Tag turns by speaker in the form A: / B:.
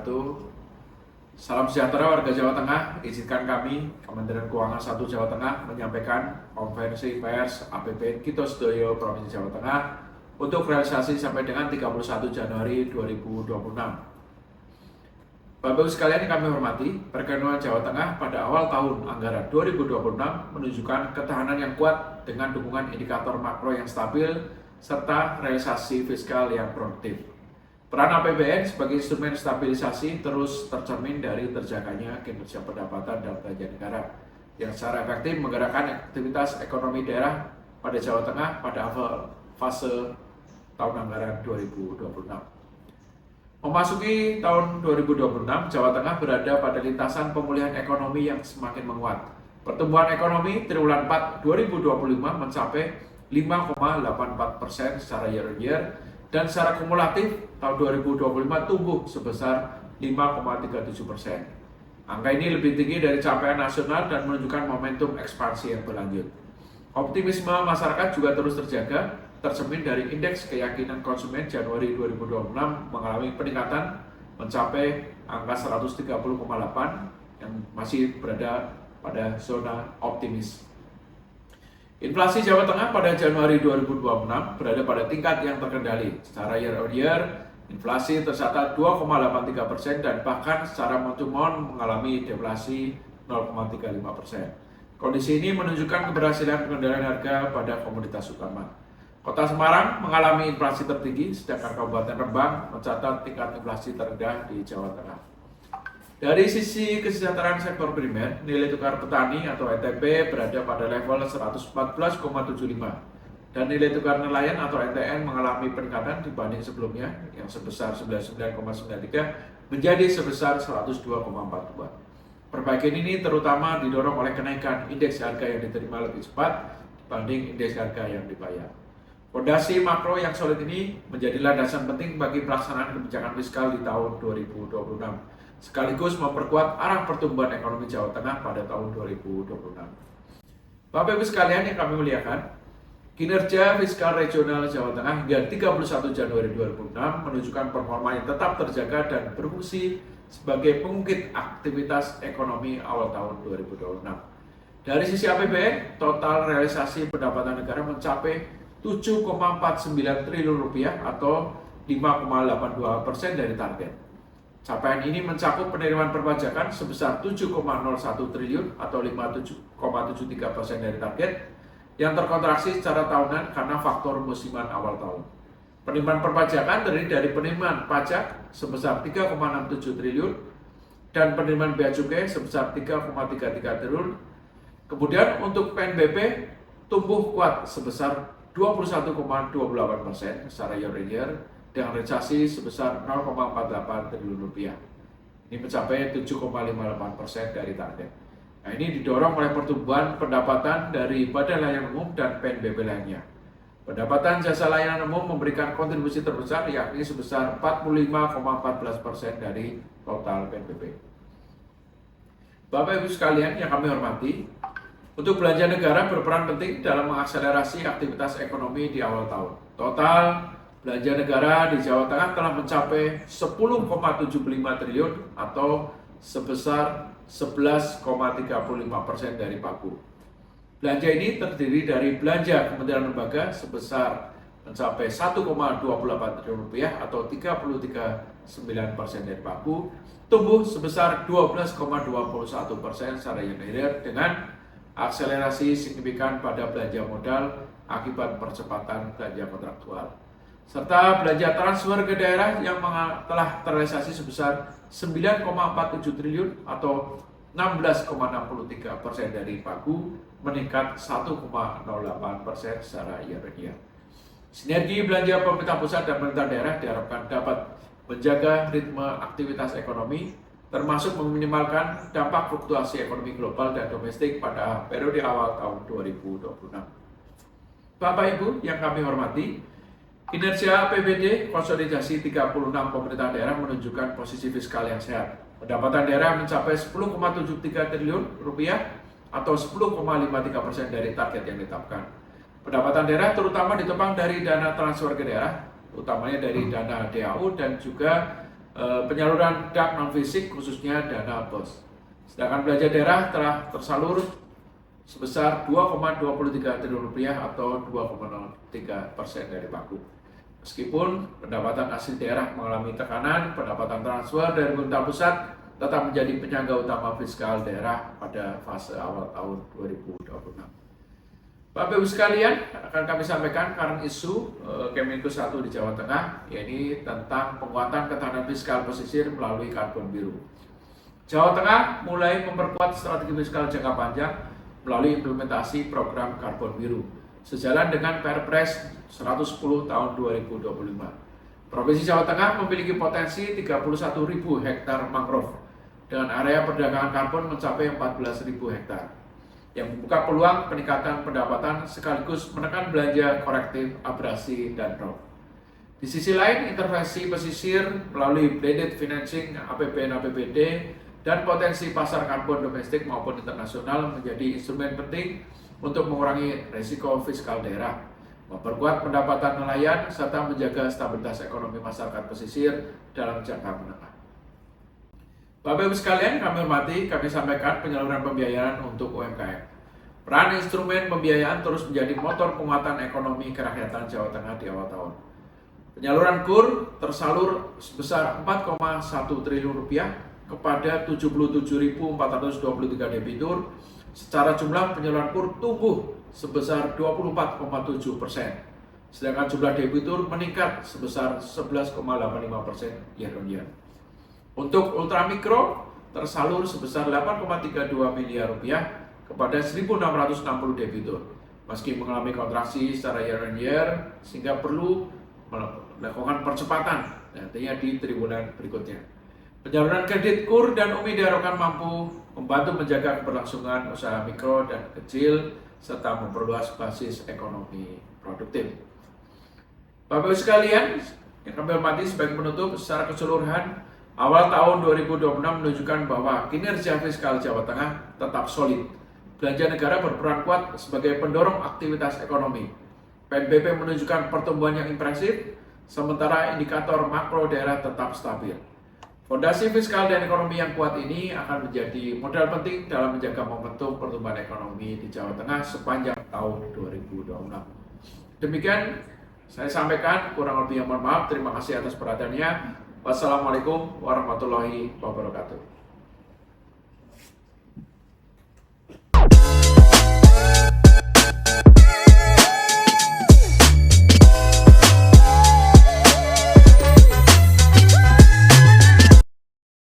A: wabarakatuh. Salam sejahtera warga Jawa Tengah. Izinkan kami, Kementerian Keuangan 1 Jawa Tengah, menyampaikan konferensi pers APBN Kito Sedoyo Provinsi Jawa Tengah untuk realisasi sampai dengan 31 Januari 2026. Bapak Ibu sekalian yang kami hormati, perekonomian Jawa Tengah pada awal tahun anggaran 2026 menunjukkan ketahanan yang kuat dengan dukungan indikator makro yang stabil serta realisasi fiskal yang produktif. Peran APBN sebagai instrumen stabilisasi terus tercermin dari terjaganya kinerja pendapatan dan belanja negara yang secara efektif menggerakkan aktivitas ekonomi daerah pada Jawa Tengah pada awal fase tahun anggaran 2026. Memasuki tahun 2026, Jawa Tengah berada pada lintasan pemulihan ekonomi yang semakin menguat. Pertumbuhan ekonomi triwulan 4 2025 mencapai 5,84% secara year-on-year dan secara kumulatif tahun 2025 tumbuh sebesar 5,37%. Angka ini lebih tinggi dari capaian nasional dan menunjukkan momentum ekspansi yang berlanjut. Optimisme masyarakat juga terus terjaga, tercermin dari indeks keyakinan konsumen Januari 2026 mengalami peningkatan mencapai angka 130,8 yang masih berada pada zona optimis. Inflasi Jawa Tengah pada Januari 2026 berada pada tingkat yang terkendali. Secara year-on-year, inflasi tercatat 2,83% dan bahkan secara month-to-month mengalami deflasi 0,35%. Kondisi ini menunjukkan keberhasilan pengendalian harga pada komoditas utama. Kota Semarang mengalami inflasi tertinggi, sedangkan Kabupaten Rembang mencatat tingkat inflasi terendah di Jawa Tengah. Dari sisi kesejahteraan sektor primer, nilai tukar petani atau NTP berada pada level 114,75 dan nilai tukar nelayan atau NTN mengalami peningkatan dibanding sebelumnya yang sebesar 99,93 menjadi sebesar 102,42. Perbaikan ini terutama didorong oleh kenaikan indeks harga yang diterima lebih cepat dibanding indeks harga yang dibayar. Fondasi makro yang solid ini menjadi landasan penting bagi pelaksanaan kebijakan fiskal di tahun 2026, sekaligus memperkuat arah pertumbuhan ekonomi Jawa Tengah pada tahun 2026. Bapak Ibu sekalian yang kami muliakan, kinerja fiskal regional Jawa Tengah hingga 31 Januari 2026 menunjukkan performa yang tetap terjaga dan berfungsi sebagai pengungkit aktivitas ekonomi awal tahun 2026. Dari sisi APBN, total realisasi pendapatan negara mencapai 7,49 triliun rupiah atau 5,82% dari target. Capaian ini mencakup penerimaan perpajakan sebesar 7,01 triliun atau 57,73% dari target yang terkontraksi secara tahunan karena faktor musiman awal tahun. Penerimaan perpajakan terdiri dari penerimaan pajak sebesar 3,67 triliun dan penerimaan bea cukai sebesar 3,33 triliun. Kemudian untuk PNBP tumbuh kuat sebesar 21,28% secara year-on-year dengan realisasi sebesar 0,48 triliun rupiah. Ini mencapai 7,58% dari target. Nah, ini didorong oleh pertumbuhan pendapatan dari Badan Layanan Umum dan PNBP lainnya. Pendapatan jasa layanan umum memberikan kontribusi terbesar yakni sebesar 45,14% dari total PNBP. Bapak Ibu sekalian yang kami hormati, untuk belanja negara berperan penting dalam mengakselerasi aktivitas ekonomi di awal tahun. Total belanja negara di Jawa Tengah telah mencapai 10,75 triliun atau sebesar 11,35% dari pagu. Belanja ini terdiri dari belanja kementerian lembaga sebesar mencapai 1,28 triliun rupiah atau 33,9% dari pagu, tumbuh sebesar 12,21% secara year-on-year dengan akselerasi signifikan pada belanja modal akibat percepatan belanja kontraktual, serta belanja transfer ke daerah yang telah terrealisasi sebesar 9,47 triliun atau 16,63% dari pagu, meningkat 1,08% secara year-on-year. Sinergi belanja pemerintah pusat dan pemerintah daerah diharapkan dapat menjaga ritme aktivitas ekonomi termasuk meminimalkan dampak fluktuasi ekonomi global dan domestik pada periode awal tahun 2026. Bapak Ibu yang kami hormati, kinerja APBD konsolidasi 36 pemerintah daerah menunjukkan posisi fiskal yang sehat. Pendapatan daerah mencapai 10,73 triliun rupiah atau 10,53% dari target yang ditetapkan. Pendapatan daerah terutama ditopang dari dana transfer ke daerah, utamanya dari dana DAU dan juga penyaluran dak non fisik khususnya dana BOS. Sedangkan belanja daerah telah tersalur sebesar 2,23 triliun rupiah atau 2,03% dari pagu. Meskipun pendapatan asli daerah mengalami tekanan, pendapatan transfer dari pemerintah pusat tetap menjadi penyangga utama fiskal daerah pada fase awal tahun 2026. Bapak Ibu sekalian, akan kami sampaikan current isu Kemenko 1 di Jawa Tengah, yaitu tentang penguatan ketahanan fiskal pesisir melalui karbon biru. Jawa Tengah mulai memperkuat strategi fiskal jangka panjang melalui implementasi program karbon biru, sejalan dengan Perpres 110 tahun 2025. Provinsi Jawa Tengah memiliki potensi 31.000 hektar mangrove dengan area perdagangan karbon mencapai 14.000 hektar, yang membuka peluang peningkatan pendapatan sekaligus menekan belanja korektif abrasi dan rob. Di sisi lain, intervensi pesisir melalui blended financing APBN/APBD dan potensi pasar karbon domestik maupun internasional menjadi instrumen penting untuk mengurangi risiko fiskal daerah, memperkuat pendapatan nelayan, serta menjaga stabilitas ekonomi masyarakat pesisir dalam jangka menengah. Bapak Ibu sekalian, kami hormati, kami sampaikan penyaluran pembiayaan untuk UMKM. Peran instrumen pembiayaan terus menjadi motor penguatan ekonomi kerakyatan Jawa Tengah di awal tahun. Penyaluran KUR tersalur sebesar 4,1 triliun rupiah kepada 77.423 debitur. Secara jumlah penyaluran KUR tumbuh sebesar 24,7%, sedangkan jumlah debitur meningkat sebesar 11,85% year-on-year. Untuk ultramikro tersalur sebesar 8,32 miliar rupiah kepada 1.660 debitur, meski mengalami kontraksi secara year-on-year sehingga perlu melakukan percepatan nantinya di triwulan berikutnya. Penyaluran kredit KUR dan UMI diharapkan mampu membantu menjaga keberlangsungan usaha mikro dan kecil serta memperluas basis ekonomi produktif. Bapak Ibu sekalian, yang kami hormati, sebagai penutup, secara keseluruhan awal tahun 2026 menunjukkan bahwa kinerja fiskal Jawa Tengah tetap solid. Belanja negara berperan kuat sebagai pendorong aktivitas ekonomi. PNBP menunjukkan pertumbuhan yang impresif, sementara indikator makro daerah tetap stabil. Fondasi fiskal dan ekonomi yang kuat ini akan menjadi modal penting dalam menjaga momentum pertumbuhan ekonomi di Jawa Tengah sepanjang tahun 2026. Demikian saya sampaikan, kurang lebih yang mohon maaf. Terima kasih atas perhatiannya. Wassalamualaikum warahmatullahi wabarakatuh.